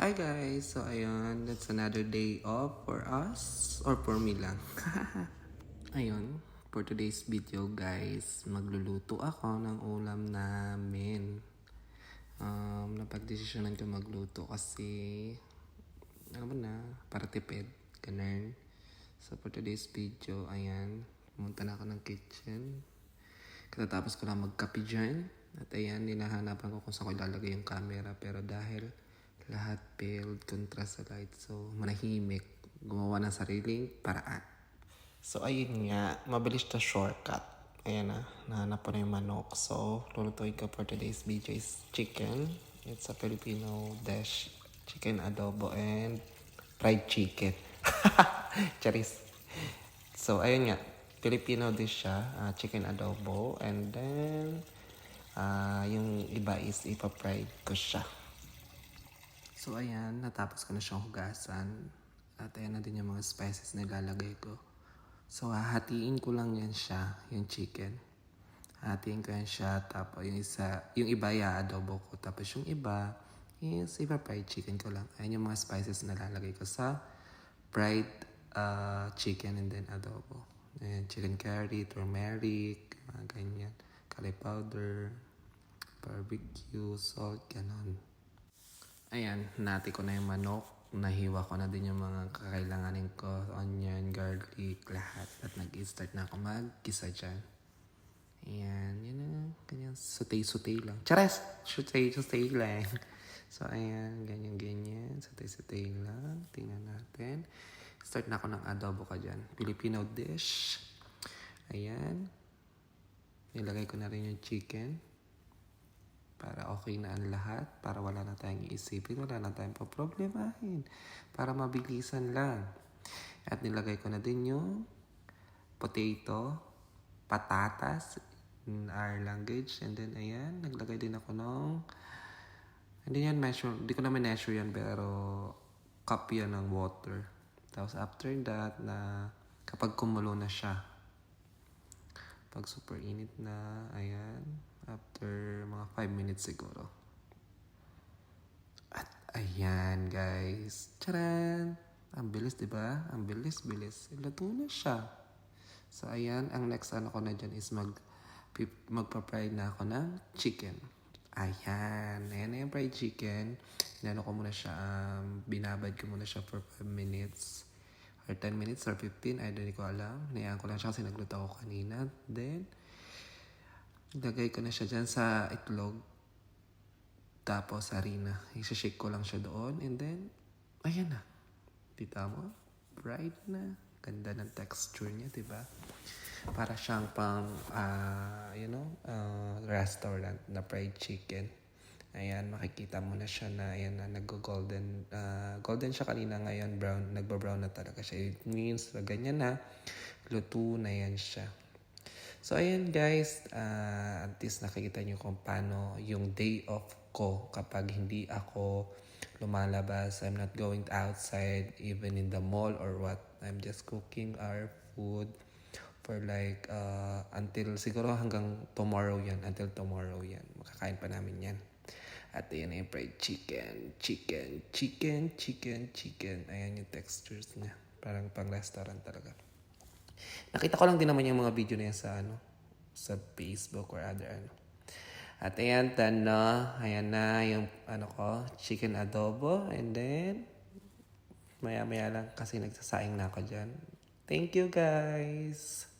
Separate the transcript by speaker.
Speaker 1: Hi guys! So ayun, that's another day off for us or for me lang. Ayun, for today's video guys, magluluto ako ng ulam namin. Napagdesisyonan ko magluto kasi alam mo na, para tipid, ganun. So for today's video, ayan, pumunta na ako ng kitchen. Katatapos ko lang magkape dyan. At ayan, ninahanapan ko kung saan ko ilalagay yung camera. Pero dahil lahat failed, contrast sa light. So, manahimik. Gumawa ng sariling paraan. So, ayun nga. Mabilis na shortcut. Ayan na. Nahanap ko na yung manok. So, lulutuin ko for today's video is chicken. It's a Filipino dish. Chicken adobo and fried chicken. Charis. So, ayun nga. Filipino dish siya. Chicken adobo. And then, yung iba is ipa-fried ko siya. So, ayan. Natapos ko na siyang hugasan. At ayan na din yung mga spices na ilalagay ko. So, hahatiin ko lang yan siya, yung chicken. Hahatiin ko yan siya. Tapos, yung iba i-adobo ko. Tapos, yung iba is ipa-fried chicken ko lang. Ayan yung mga spices na ilalagay ko sa fried chicken and then adobo. Ayan, chicken curry, turmeric, mga ganyan. Curry powder, barbecue, salt, ganon. Ayan, nati ko na yung manok. Nahiwa ko na din yung mga kakailanganin ko. Onion, garlic, lahat. At nag-start na ako mag-gisa dyan. Ayan, yun na. Ganyan, sutay-sutay lang. Chares! Sutay lang. So, ayan, ganyan. Sutay-sutay lang. Tingnan natin. Start na ako ng adobo ka dyan. Filipino dish. Ayan. Nilagay ko na rin yung chicken. Para okay na ang lahat. Para wala na tayong iisipin. Wala na tayong paproblemahin. Para mabilisan lang. At nilagay ko na din yung potato, patatas, in our language. And then, ayan. Naglagay din ako ng hindi yan measure. Hindi ko na measure yan. Pero cup yan ng water. Tapos after that, na kapag kumulo na siya, pag super init na, ayan, after mga 5 minutes siguro. At ayan guys, charan! Ang bilis, diba? Ang bilis. Luto na siya. So ayan, ang next ano ko na dyan is magpa-fry na ako ng chicken. Ayan na yung fried chicken. Inano ko muna siya, binabad ko muna siya for 5 minutes. Or 10 minutes or 15, I don't ko alam. Hinayaan ko lang siya kasi nagluto ako kanina. Then, lagay ko na siya dyan sa itlog. Tapos, harina. Isa-shake ko lang siya doon. And then, ayan na. Kita mo? Bright na. Ganda ng texture niya, diba? Para siyang pang, restaurant na fried chicken. Ayan, makikita mo na siya na, ayan na, nag-golden. Golden siya kanina, ngayon brown. Nagba-brown na talaga siya. It means, ganyan na, luto na yan siya. So, ayan guys, at least nakikita nyo kung paano yung day off ko kapag hindi ako lumalabas. I'm not going outside, even in the mall or what. I'm just cooking our food for like, until siguro hanggang tomorrow yan. Until tomorrow yan. Makakain pa namin yan. At ayan yung fried chicken. Ayan yung textures niya. Parang pang restaurant talaga. Nakita ko lang din naman yung mga video na yan sa Facebook or other At ayan, ayan na yung chicken adobo. And then, maya-maya lang kasi nagsasaing na ako dyan. Thank you guys!